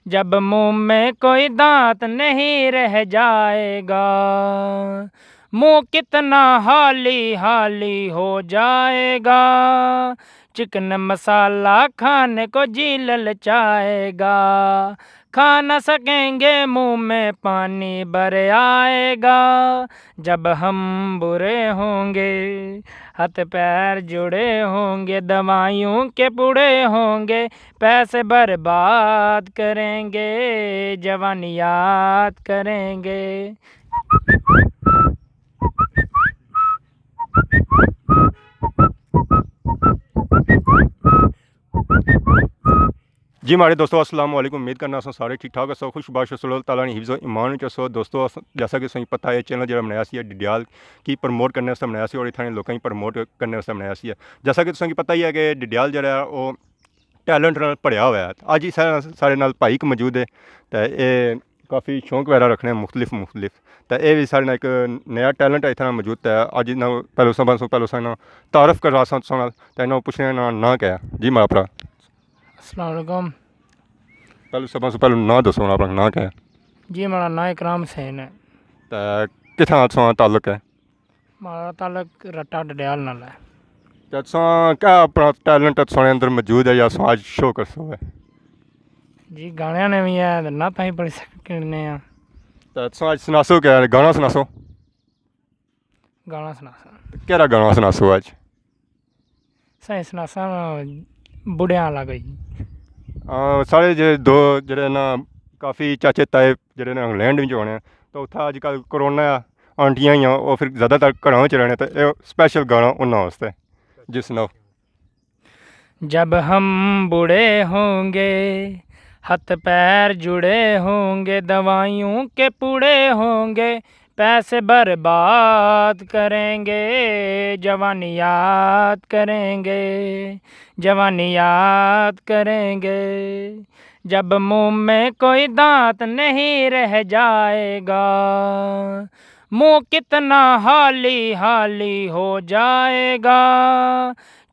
जब मुंह में कोई दांत नहीं रह जाएगा, मुंह कितना हाली हाली हो जाएगा। चिकन मसाला खाने को जी ललचाएगा, खा न सकेंगे मुंह में पानी भर आएगा। जब हम बुरे होंगे, हाथ पैर जुड़े होंगे, दवाइयों के पूड़े होंगे, पैसे बर्बाद करेंगे, जवानी याद करेंगे। जी हमारे दोस्तों अस्सलाम वालेकुम। उम्मीद करना सारे ठीक ठाक सो खुशबाश अल्लाह ताला ने हिफ्ज़ ईमान सो। दोस्तों जैसा कि सही पता है चैनल जो बनाया सी डिडियाल की प्रमोट करने वास्ते बनाया सी और इतने लोगों की प्रमोट करने वास्ते बनाया सी। जैसा कि तुसें पता ही है कि डिडियाल जो है वो टैलेंट नाल भरिया हुआ है। अज ही सारे नाल भाई एक मौजूद है तो ये काफ़ी शौक वगैरह रखने मुख्तलिफ तो ये भी सारे एक नया टैलेंट है इतना मौजूद है। अज इन्हों पहले पहले तारफ कर रहा तो इन्होंने पूछने ना क्या है। जी मेरा भरा अस्सलाम वालेकुम। पहले सब से पहले ना दसो अपना ना क्या है। जी मेरा नाम इकराम हुसैन है। तो कितना तुम ताल्लुक है? हमारा ताल्लुक रट्टा डिडियाल नाल है। तो तुम क्या अपना टैलेंट तुम अंदर मौजूद है या आज शो कर सो है? जी गाने ने भी है ना ताई पढ़ी सकने हैं। तो तुम आज सुनासो क्या गाना सुनासो? गाना सुना केड़ा गाना सुनासो आज? सही सुनासा बुढ़िया वाला कोई। साढ़े जो दो जड़े ना काफ़ी चाचे ताए जड़े ना इंग्लैंड में होने तो उत्थे अजकल करोना आंटियां ही वो फिर ज़्यादातर घरों च रहने तो ये स्पेशल गाना उन्होंने वास्ते जी सुनाओ। जब हम बूढ़े होंगे, हाथ पैर जुड़े होंगे, दवाइयों के पूड़े होंगे, पैसे बर्बाद करेंगे, जवानी याद करेंगे, जवानी याद करेंगे। जब मुंह में कोई दांत नहीं रह जाएगा, मुंह कितना हाली हाली हो जाएगा।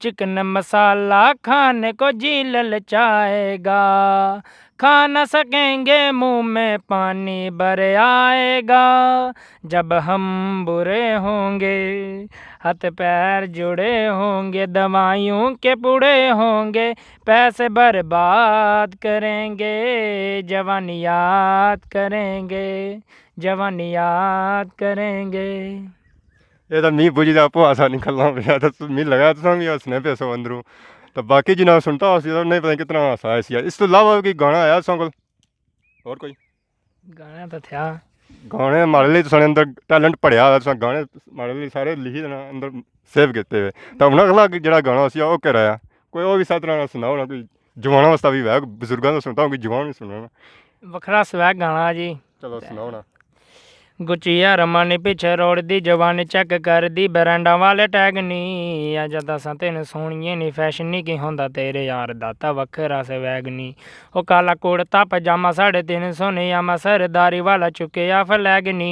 चिकन मसाला खाने को जी ललचाएगा, खा न सकेंगे मुंह में पानी भर आएगा। जब हम बुरे होंगे, हाथ पैर जुड़े होंगे, दवाइयों के पूड़े होंगे, पैसे बर्बाद करेंगे, जवानी याद करेंगे, जवानी याद करेंगे। ये तो मी बुझी दा पुआसा निकलना पे तो मी लगा तो भी हंसने पे सो अंदरों तो बाकी जिन्हें सुनता हो नहीं पता कितना हंसा है इसी। इस तो अलावा कोई गाना आया तुम को और कोई गाना तो था गाने मारे लिए तुम अंदर टैलेंट पढ़िया हुआ तुम गाने मारे लिए सारे लिखी देना अंदर सेव किए हुए तो उन्होंने अगला जो गाना सी वो कराया कोई और भी साथ सुनाओ ना कोई जवाना वास्ता भी वह बजुर्गों का सुनता हूँ कोई जवान भी सुना वखरा स्वैग गाना जी। चलो सुनाओ ना। गुचिया रमानी पिछे रोड़ दी जवानी चेक कर दी बरांडा वाले टैग नी अज दसा तेन सोहणिए नी फैशन नी की होंदा तेरे यार दाता वखरा से वैग नी ओ काला कुड़ता पजामा 350 नियामा सरदारी वाला चुके आ फ्लैग नी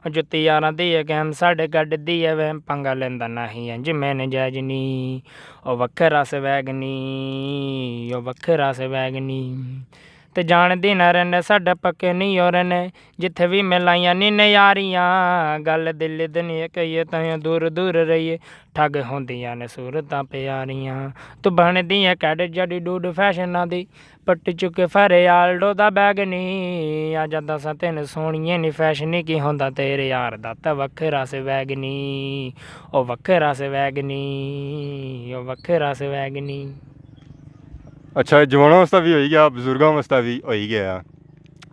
जुत्ती यारां दी गैम साढ़े गड्ड दी है वह पंगा लेंदा नहीं इंज मैंने जैज नी ओ वखरा से वैग नी ओ वखरा से वैग नी ते जान दी न रहने साडा पक्के नहीं और ने जिथे भी मिलाइया नी नयारियां गल दिल दनिया कहिए तां दूर दूर रहिए ठग होंदियां ने सूरतां प्यारियां तू बन दियां कैड जड़ी डूड फैशनां दी पट्ट चुके फरे आल्डो दा बैग नी अज दसा तेन सोहणिए नी फैशन की होंदा तेरे यार दाता वखरा से वैग नी ओ वखरा से वैग नी ओ वखरा से वैग नी। अच्छा जवानों वास्ता भी हो गया बजुर्गों वास्ता भी हो गया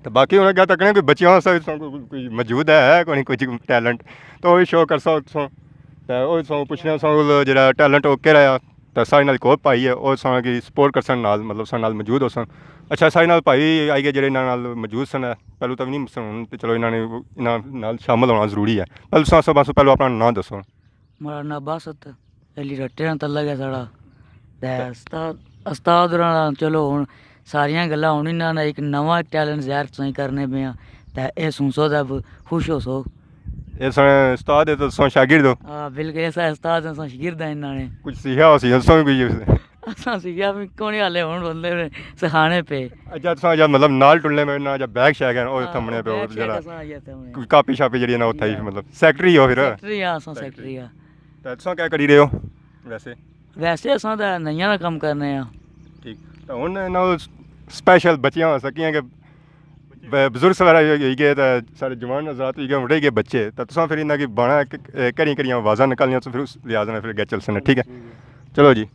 तो बाकी उन्हें क्या तकने कोई बच्चों वास्ता भी कोई मौजूद है कोई कुछ टैलेंट तो वही शो कर सो तो पुछने जो टैलेंट वो केड़ा तो साढ़े नाल कोई भाई है वो की सपोर्ट कर सन नाल मतलब साढ़े नाल मौजूद हो सन। अच्छा साढ़े नाल भाई आई गए जो इन्होंने मौजूद सन पहलू तो भी नहीं सुन तो चलो इन्होंने शामिल होना जरूरी है। पहले सब पहले अपना नाम दसो। मेरा नाम बासत अली रट्टे तल्ला गया साढ़ा उस्ताद चलो हूँ सारिया गल्लां हूँ इन्होंने एक नवा टैलेंट जहर तुम करने पे तो यह सुनसो तो खुश हो सो। ये उस्ताद है तो शागिर्द हो? हाँ बिल्कुल ऐसा उस्ताद शागिर्द है इन्होंने कुछ सीखा हो सी कोई असां सीखा भी कोनी हाले हुन बंदे ने सिखाने पे अच्छा तुसां जा मतलब नाल टुलने में ना जा बैग शैग है ओ थमने पे बैग जरा असां आया थे हमने कापी शापी जड़ी ना उत्थे ही मतलब सेक्रेटरी हो फिर सेक्रेटरी आ असां सेक्रेटरी आ ते तुसां क्या करी रहे हो वैसे वैसे असां दा नइयां दा कम करने आ ठीक तो हुन ना स्पेशल बच्चियां हो सकियां कि बजुर्ग सवेरा होई गए ते सारे जवान हज़रात होई गए रह गए बच्चे तो तुसां फिर इन्ना की बाणा करियां करियां आवाज़ां निकालियां तो फिर उस लिहाज ने फिर गै चल सने ठीक है चलो जी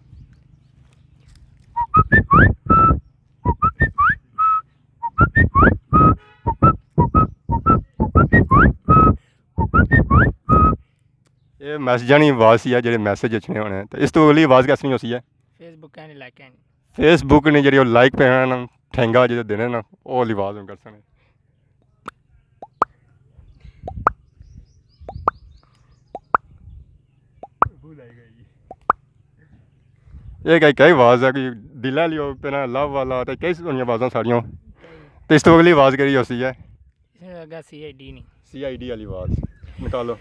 ये मैसेजां दी आवाज़ सी है जेह्ड़े मैसेज अच्छे होने ते इस तो अगली आवाज़ कैसी हो सी है Facebook and like and Facebook ने जेह्ड़ी लाइक पे ना ठेंगा जेह्ड़े देने ना ओह् आह्ली आवाज़ कर सकने ये कई आवाज़ है कि दिल लियो पे लव वाला तो कई होनी आवाज़ां सारियां तो इस तो अगली आवाज़ करी उसी है इसमें लगा CID नहीं CID वाली आवाज़ निकालो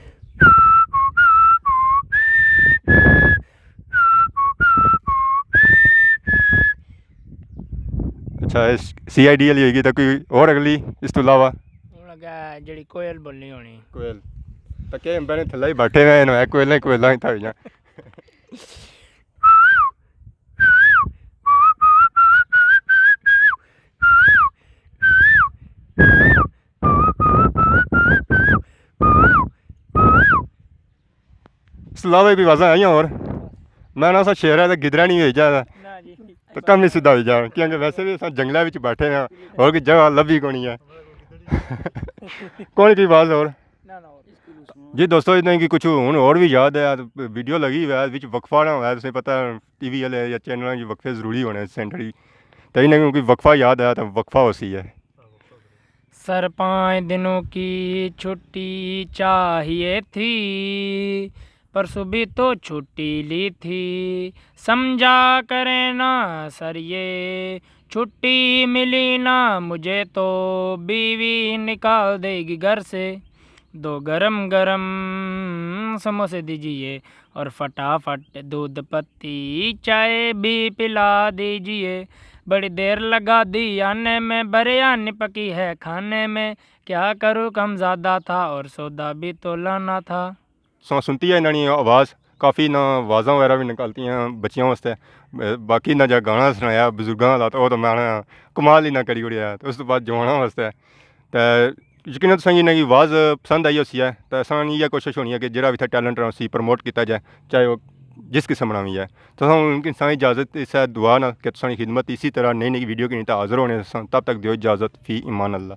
अच्छा CID वाली होगी तो कोई और अगली इस तो अलावा हूँ लगा जड़ी कोयल बोलनी होनी कोयल तो के मैंने थल्ले ही बैठे हुए हैं कोयल कोयला ही था भैया इस अलावा भी आवाज़ां आई और मैं ना सा शेर है तो गिदरा नहीं होई जाता ना जी तो कम नहीं सीधा हो जा क्योंकि वैसे भी अस जंगलों में बैठे हैं और कोई जगह लभी कोनी है कौन की आवाज़ और ना ना जी दोस्तों इतना कि कुछ हूँ और भी याद है वीडियो लगी हुआ है बिच वक्फा ना होया तुसें पता TV वाले या चैनलों की वक्फे जरूरी होने सेंटर तो इन्हें क्योंकि वक्फा याद आया तो वक्फा उसी है सर 5 दिनों की छुट्टी चाहिए थी परसों भी तो छुट्टी ली थी समझा करे ना सर ये छुट्टी मिली ना मुझे तो बीवी निकाल देगी घर से 2 गरम गरम समोसे दीजिए और फटाफट दूध पत्ती चाय भी पिला दीजिए बड़ी देर लगा दी आने में बिरयानी पकी है खाने में क्या करूँ कम ज़्यादा था और सौदा भी तो लाना था सुनती है इन्होंने आवाज़ काफ़ी ना आवाज़ां वगैरह भी निकलती हैं बच्चियों वास्ते बाकी ना जो गाना सुनाया बजुर्गों वाला तो वो तो मैं कमाल ही ना करी उड़िया तो उस तो बाद जवानों वास्ते तो यकीन तुसें इन्हें की आवाज़ पसंद आई उसी है तो असान इ'यै कोशिश होनी है कि जेह्ड़ा भी इत्थै टैलेंट है उसी प्रमोट किया जाए चाहे वो जिस किस्म दा भी है तो उनकी सारी इजाज़त इस दुआ ना कि तुसानी खिदमत इसी तरह नई नई वीडियो की नहीं तो हाज़िर होने तब तक दियो इजाज़त फ़ी ईमान अल्लाह।